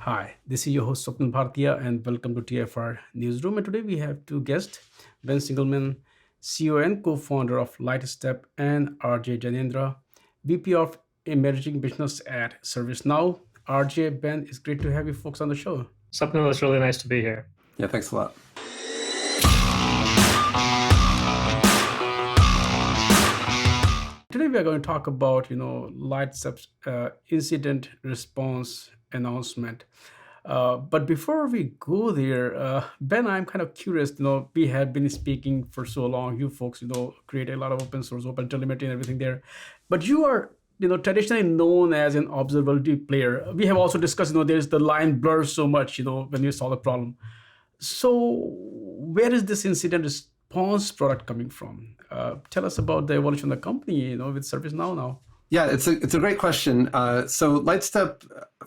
Hi, this is your host Swapnil Bhartiya and welcome to TFR Newsroom. And today we have two guests, Ben Singelman, CEO and co-founder of Lightstep, and RJ Janendra, VP of Emerging Business at ServiceNow. RJ, Ben, it's great to have you folks on the show. Something that's really nice to be here. Yeah, thanks a lot. Today we are going to talk about, Lightstep's incident response announcement. But before we go there, Ben, I'm kind of curious. We have been speaking for so long. You folks, create a lot of open source, open telemetry, and everything there. But you are, traditionally known as an observability player. We have also discussed, there's the line blurs so much, when you solve a problem. So, where is this incident response product coming from? Tell us about the evolution of the company, with ServiceNow now. Yeah, it's a great question. So Lightstep,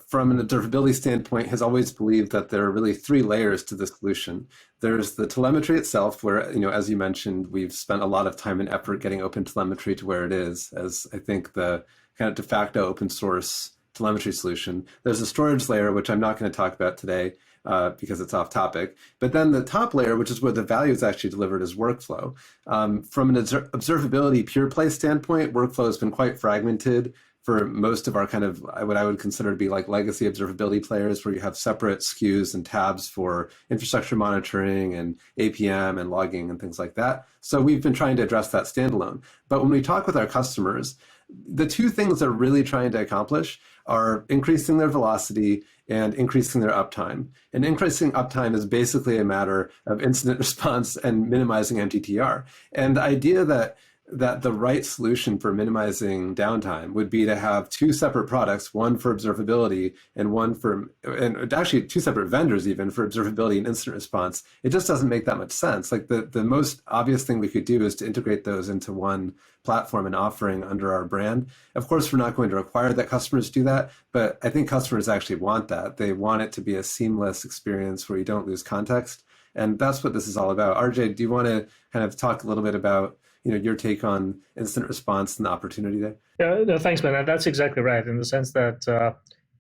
from an observability standpoint, has always believed that there are really three layers to the solution. There's the telemetry itself, where, as you mentioned, we've spent a lot of time and effort getting open telemetry to where it is, as I think the kind of de facto open source telemetry solution. There's a storage layer, which I'm not going to talk about today because it's off topic. But then the top layer, which is where the value is actually delivered, is workflow. From an observability pure play standpoint, workflow has been quite fragmented for most of our kind of what I would consider to be like legacy observability players, where you have separate SKUs and tabs for infrastructure monitoring and APM and logging and things like that. So we've been trying to address that standalone. But when we talk with our customers, the two things they're really trying to accomplish are increasing their velocity and increasing their uptime. And increasing uptime is basically a matter of incident response and minimizing MTTR. And the idea that the right solution for minimizing downtime would be to have two separate products, one for observability and actually two separate vendors even for observability and incident response. It just doesn't make that much sense. Like the most obvious thing we could do is to integrate those into one platform and offering under our brand. Of course, we're not going to require that customers do that, but I think customers actually want that. They want it to be a seamless experience where you don't lose context. And that's what this is all about. RJ, do you want to kind of talk a little bit about your take on incident response and the opportunity there? Yeah, no, thanks, man. That's exactly right. In the sense that,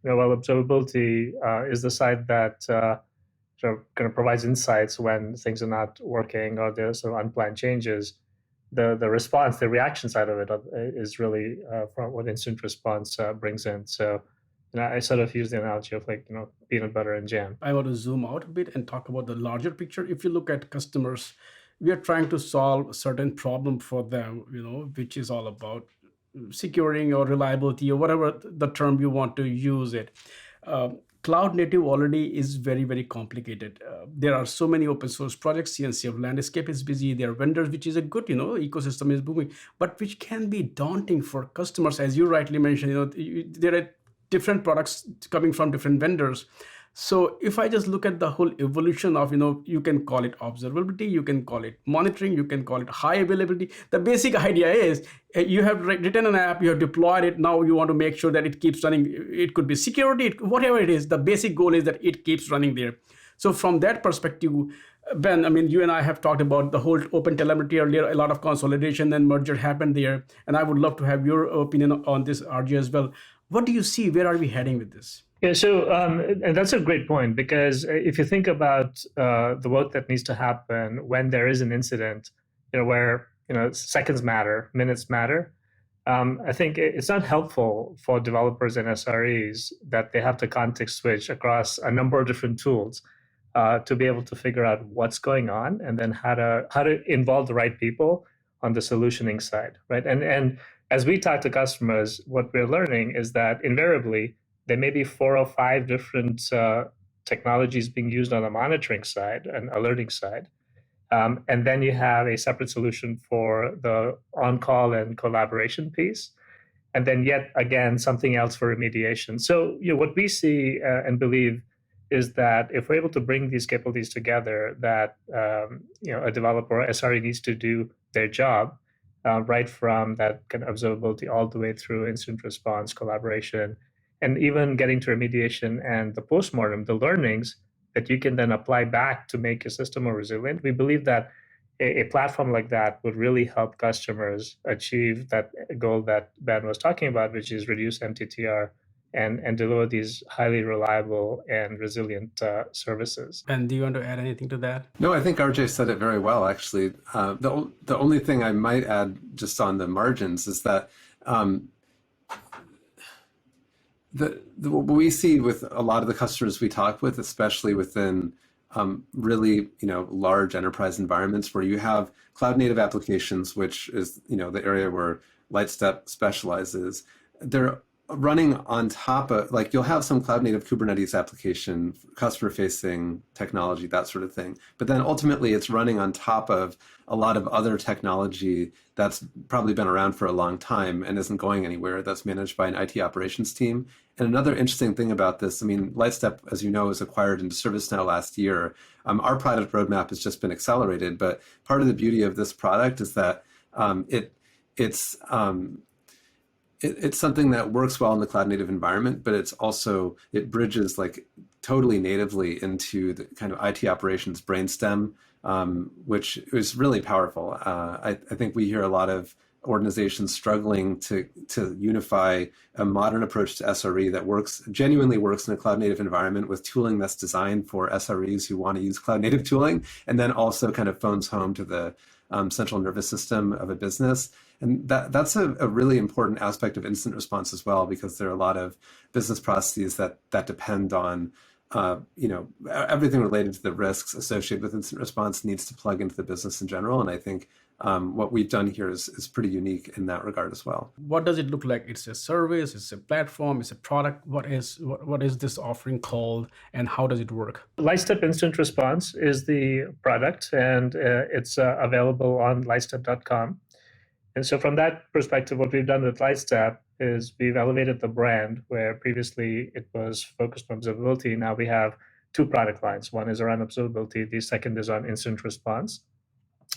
while observability is the side that sort of kind of provides insights when things are not working or there's some unplanned changes, the response, the reaction side of it is really from what incident response brings in. So, I sort of use the analogy of like, peanut butter and jam. I want to zoom out a bit and talk about the larger picture. If you look at customers, we are trying to solve a certain problem for them, which is all about securing or reliability or whatever the term you want to use it. Cloud native already is very, very complicated. There are so many open source projects. CNCF landscape is busy. There are vendors, which is a good, ecosystem is booming, but which can be daunting for customers. As you rightly mentioned, there are different products coming from different vendors. So if I just look at the whole evolution of, you can call it observability, you can call it monitoring, you can call it high availability. The basic idea is you have written an app, you have deployed it. Now you want to make sure that it keeps running. It could be security, whatever it is. The basic goal is that it keeps running there. So from that perspective, Ben, you and I have talked about the whole open telemetry earlier. A lot of consolidation and merger happened there. And I would love to have your opinion on this, RJ, as well. What do you see? Where are we heading with this? Yeah, so and that's a great point, because if you think about the work that needs to happen when there is an incident, where seconds matter, minutes matter, I think it's not helpful for developers and SREs that they have to context switch across a number of different tools to be able to figure out what's going on and then how to involve the right people on the solutioning side, right? And as we talk to customers, what we're learning is that invariably there may be 4 or 5 different technologies being used on the monitoring side and alerting side. And then you have a separate solution for the on-call and collaboration piece. And then yet again, something else for remediation. So what we see and believe is that if we're able to bring these capabilities together, that a developer or SRE needs to do their job right from that kind of observability all the way through incident response, collaboration, and even getting to remediation and the postmortem, the learnings that you can then apply back to make your system more resilient. We believe that a platform like that would really help customers achieve that goal that Ben was talking about, which is reduce MTTR and deliver these highly reliable and resilient services. And do you want to add anything to that? No, I think RJ said it very well, actually. The only thing I might add just on the margins is that what we see with a lot of the customers we talk with, especially within really large enterprise environments where you have cloud native applications, which is the area where Lightstep specializes, they're running on top of, like, you'll have some cloud native Kubernetes application, customer facing technology, that sort of thing. But then ultimately it's running on top of a lot of other technology that's probably been around for a long time and isn't going anywhere, that's managed by an IT operations team. And another interesting thing about this, I mean, Lightstep, as you know, was acquired into ServiceNow last year. Our product roadmap has just been accelerated, but part of the beauty of this product is that it's something that works well in the cloud native environment, but it bridges like totally natively into the kind of IT operations brainstem, which is really powerful. I think we hear a lot of organizations struggling to unify a modern approach to SRE that genuinely works in a cloud native environment with tooling that's designed for SREs who want to use cloud native tooling, and then also kind of phones home to the central nervous system of a business. And that's a really important aspect of incident response as well, because there are a lot of business processes that depend on everything related to the risks associated with incident response needs to plug into the business in general. And I think what we've done here is pretty unique in that regard as well. What does it look like? It's a service, it's a platform, it's a product. What is this offering called, and how does it work? Lightstep Incident Response is the product, and it's available on lightstep.com. And so from that perspective, what we've done with Lightstep is we've elevated the brand, where previously it was focused on observability. Now we have two product lines. One is around observability. The second is on incident response.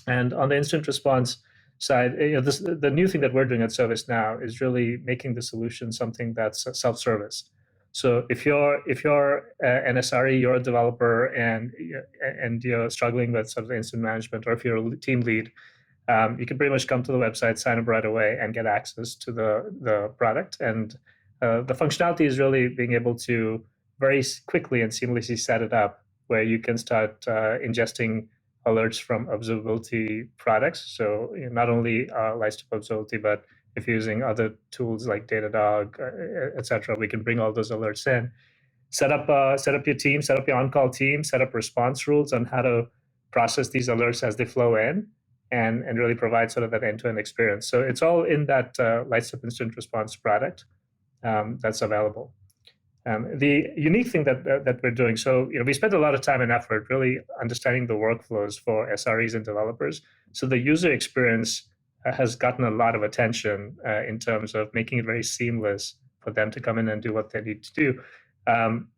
And on the incident response side, the new thing that we're doing at ServiceNow is really making the solution something that's self-service. So if you're an SRE, you're a developer, and you're struggling with sort of incident management, or if you're a team lead, you can pretty much come to the website, sign up right away, and get access to the product. And the functionality is really being able to very quickly and seamlessly set it up where you can start ingesting alerts from observability products. So not only Lightstep Observability, but if you're using other tools like Datadog, et cetera, we can bring all those alerts in. Set up your team, set up your on-call team, set up response rules on how to process these alerts as they flow in, and really provide sort of that end-to-end experience. So it's all in that Lightstep Incident Response product that's available. The unique thing that we're doing, so we spent a lot of time and effort really understanding the workflows for SREs and developers. So the user experience has gotten a lot of attention in terms of making it very seamless for them to come in and do what they need to do.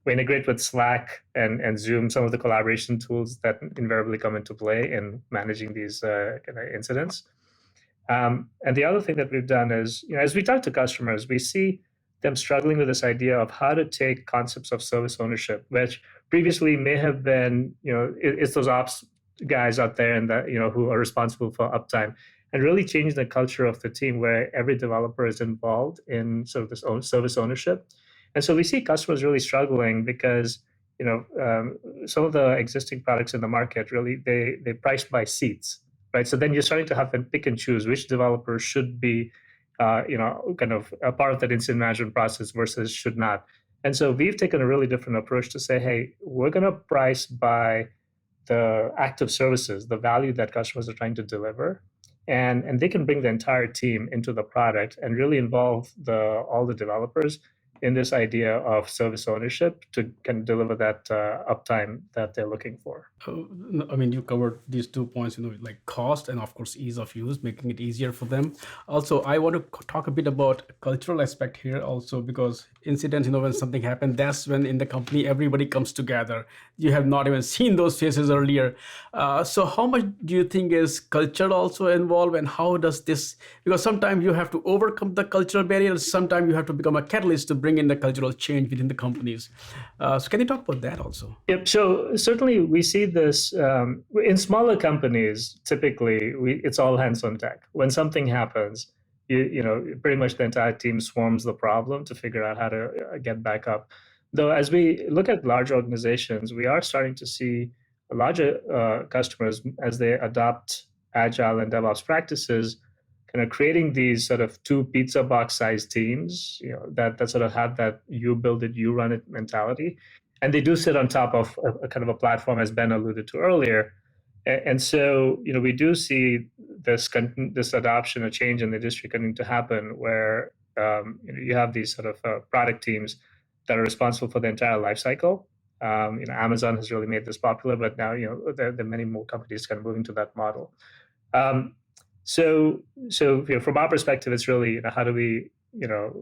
We integrate with Slack and Zoom, some of the collaboration tools that invariably come into play in managing these kind of incidents. And the other thing that we've done is, as we talk to customers, we see them struggling with this idea of how to take concepts of service ownership, which previously may have been, it's those ops guys out there and that, who are responsible for uptime, and really change the culture of the team where every developer is involved in sort of this service ownership. And so we see customers really struggling because, some of the existing products in the market really they price by seats, right? So then you're starting to have to pick and choose which developers should be kind of a part of that incident management process versus should not. And so we've taken a really different approach to say, hey, we're going to price by the active services, the value that customers are trying to deliver. And they can bring the entire team into the product and really involve all the developers in this idea of service ownership to can deliver that uptime that they're looking for. I mean, you covered these 2 points, like cost and of course ease of use, making it easier for them. Also, I want to talk a bit about cultural aspect here also, because incidents, when something happens, that's when in the company everybody comes together. You have not even seen those faces earlier. So how much do you think is culture also involved, and how does this, because sometimes you have to overcome the cultural barriers, sometimes you have to become a catalyst to bring in the cultural change within the companies. So can you talk about that also? Yep. So certainly we see this in smaller companies. Typically, it's all hands on deck. When something happens, pretty much the entire team swarms the problem to figure out how to get back up. Though, as we look at large organizations, we are starting to see larger customers, as they adopt agile and DevOps practices, kind of creating these sort of two pizza box sized teams, that sort of have that you build it, you run it mentality. And they do sit on top of a kind of a platform, as Ben alluded to earlier. And so, we do see this adoption, a change in the industry continuing to happen, where you have these sort of product teams that are responsible for the entire life cycle. Amazon has really made this popular, but now there are many more companies kind of moving to that model. So from our perspective, it's really how do we,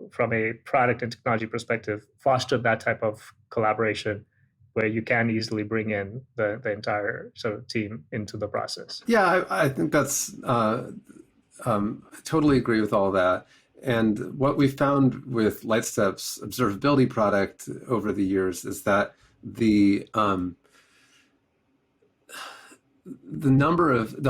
from a product and technology perspective, foster that type of collaboration where you can easily bring in the entire sort of team into the process. Yeah, I think that's totally agree with all that. And what we found with Lightstep's observability product over the years is that the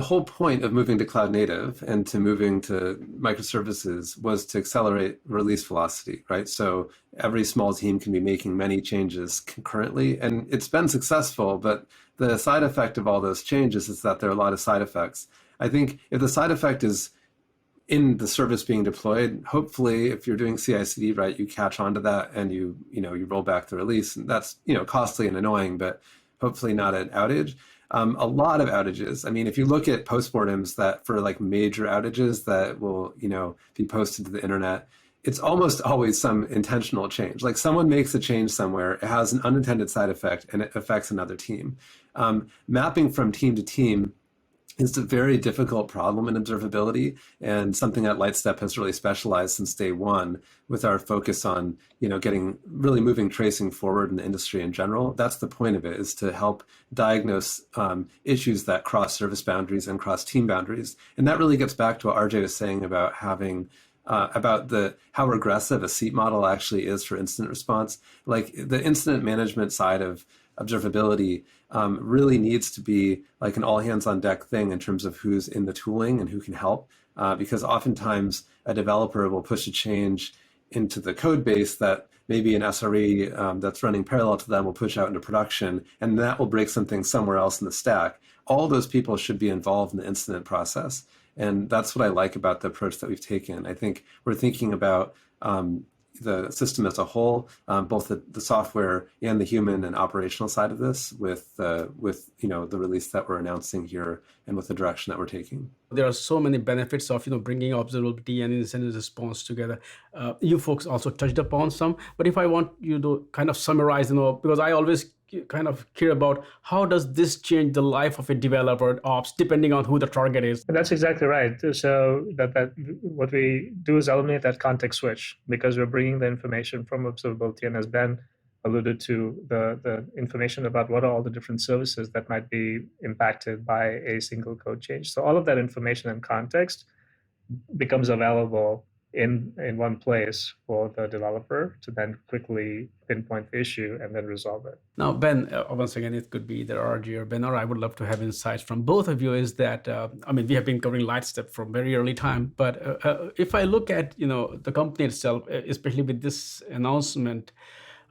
whole point of moving to cloud native and to moving to microservices was to accelerate release velocity, right? So every small team can be making many changes concurrently, and it's been successful, but the side effect of all those changes is that there are a lot of side effects. I think if the side effect is in the service being deployed, hopefully if you're doing CI/CD right, you catch on to that and you roll back the release, and that's costly and annoying, but hopefully not an outage. A lot of outages. I mean, if you look at postmortems that for like major outages that will, be posted to the internet, it's almost always some intentional change. Like someone makes a change somewhere, it has an unintended side effect and it affects another team. Mapping from team to team is a very difficult problem in observability, and something that Lightstep has really specialized since day one with our focus on, getting really moving tracing forward in the industry in general. That's the point of it, is to help diagnose issues that cross service boundaries and cross team boundaries. And that really gets back to what RJ was saying about having about how regressive a seat model actually is for incident response. Like the incident management side of observability really needs to be like an all hands on deck thing in terms of who's in the tooling and who can help, because oftentimes a developer will push a change into the code base that maybe an SRE that's running parallel to them will push out into production, and that will break something somewhere else in the stack. All those people should be involved in the incident process. And that's what I like about the approach that we've taken. I think we're thinking about the system as a whole, both the software and the human and operational side of this, with the release that we're announcing here and with the direction that we're taking. There are so many benefits of bringing observability and incident response together. You folks also touched upon some, but if I want you to kind of summarize, because I always kind of care about how does this change the life of a developer ops depending on who the target is. And that's exactly right. So that what we do is eliminate that context switch, because we're bringing the information from observability, and as Ben alluded to, the information about what are all the different services that might be impacted by a single code change. So all of that information and context becomes available in one place for the developer to then quickly pinpoint the issue and then resolve it. Now, Ben, once again, it could be either RG or Ben, or I would love to have insights from both of you. Is that, we have been covering Lightstep from very early time, but if I look at, the company itself, especially with this announcement,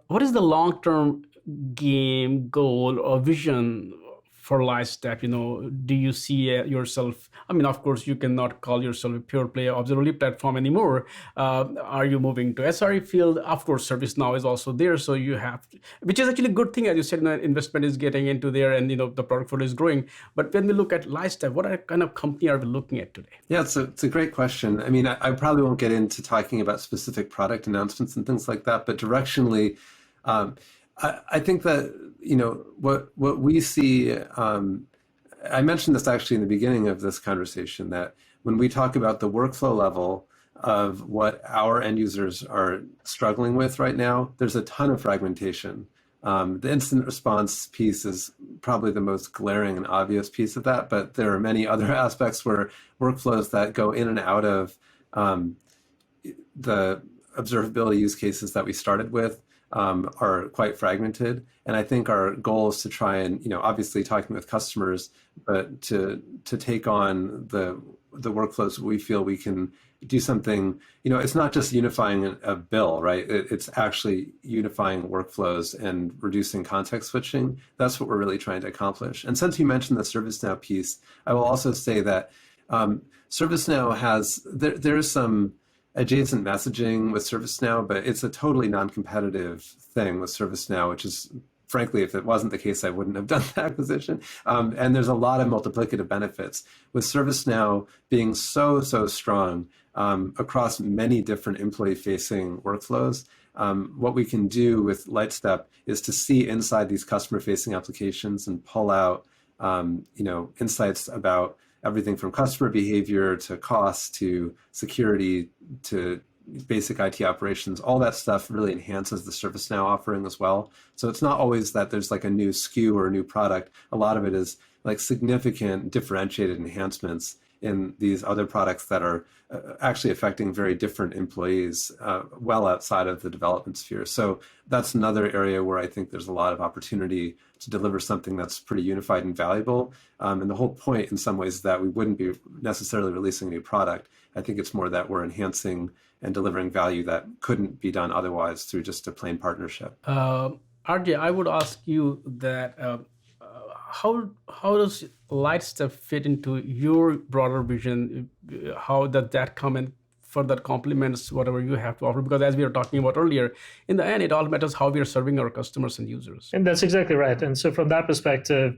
what is the long-term game, goal, or vision for Lightstep? Do you see yourself, of course, you cannot call yourself a pure play observability platform anymore. Are you moving to SRE field? Of course, ServiceNow is also there. So you have, which is actually a good thing, as you said, investment is getting into there and, the product portfolio is growing. But when we look at Lightstep, what kind of company are we looking at today? Yeah, it's a great question. I probably won't get into talking about specific product announcements and things like that, but directionally, I think that, what we see, I mentioned this actually in the beginning of this conversation, that when we talk about the workflow level of what our end users are struggling with right now, there's a ton of fragmentation. The incident response piece is probably the most glaring and obvious piece of that, but there are many other aspects where workflows that go in and out of the observability use cases that we started with are quite fragmented. And I think our goal is to try and, obviously talking with customers, but to take on the the workflows we feel we can do something, it's not just unifying a bill, right? It's actually unifying workflows and reducing context switching. That's what we're really trying to accomplish. And since you mentioned the ServiceNow piece, I will also say that ServiceNow has, there's some adjacent messaging with ServiceNow, but it's a totally non-competitive thing with ServiceNow, which is, frankly, if it wasn't the case, I wouldn't have done the acquisition. And there's a lot of multiplicative benefits. With ServiceNow being so strong across many different employee-facing workflows, what we can do with Lightstep is to see inside these customer-facing applications and pull out insights about everything from customer behavior to cost to security to basic IT operations. All that stuff really enhances the ServiceNow offering as well. So it's not always that there's like a new SKU or a new product. A lot of it is like significant differentiated enhancements in these other products that are actually affecting very different employees well outside of the development sphere. So that's another area where I think there's a lot of opportunity to deliver something that's pretty unified and valuable. And the whole point in some ways is that we wouldn't be necessarily releasing a new product. I think it's more that we're enhancing and delivering value that couldn't be done otherwise through just a plain partnership. RJ, I would ask you that how does Lightstep fit into your broader vision? How does that come and further complements whatever you have to offer? Because as we were talking about earlier, in the end, it all matters how we are serving our customers and users. And that's exactly right. And so from that perspective,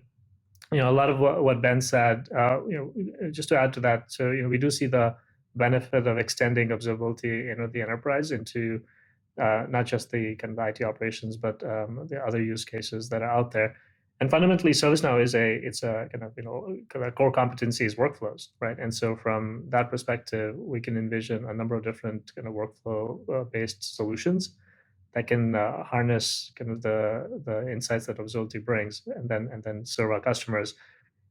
a lot of what Ben said, just to add to that, so we do see the benefit of extending observability into the enterprise into not just the kind of IT operations, but the other use cases that are out there. And fundamentally, ServiceNow is a kind of core competency is workflows, right? And so from that perspective, we can envision a number of different kind of workflow-based solutions that can harness kind of the insights that observability brings, and then serve our customers.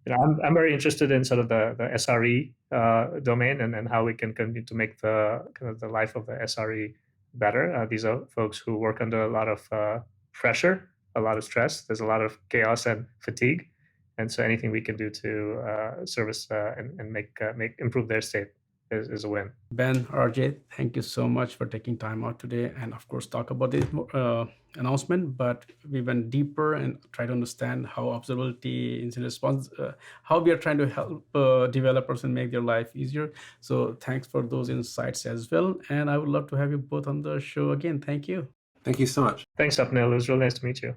I'm very interested in sort of the SRE domain and how we can continue to make the kind of the life of the SRE better. These are folks who work under a lot of pressure, a lot of stress. There's a lot of chaos and fatigue, and so anything we can do to service and improve their state is a win. Ben, RJ, thank you so much for taking time out today, and of course talk about this announcement. But we went deeper and tried to understand how observability, incident response, how we are trying to help developers and make their life easier. So thanks for those insights as well. And I would love to have you both on the show again. Thank you. Thank you so much. Thanks, Swapnil. It was really nice to meet you.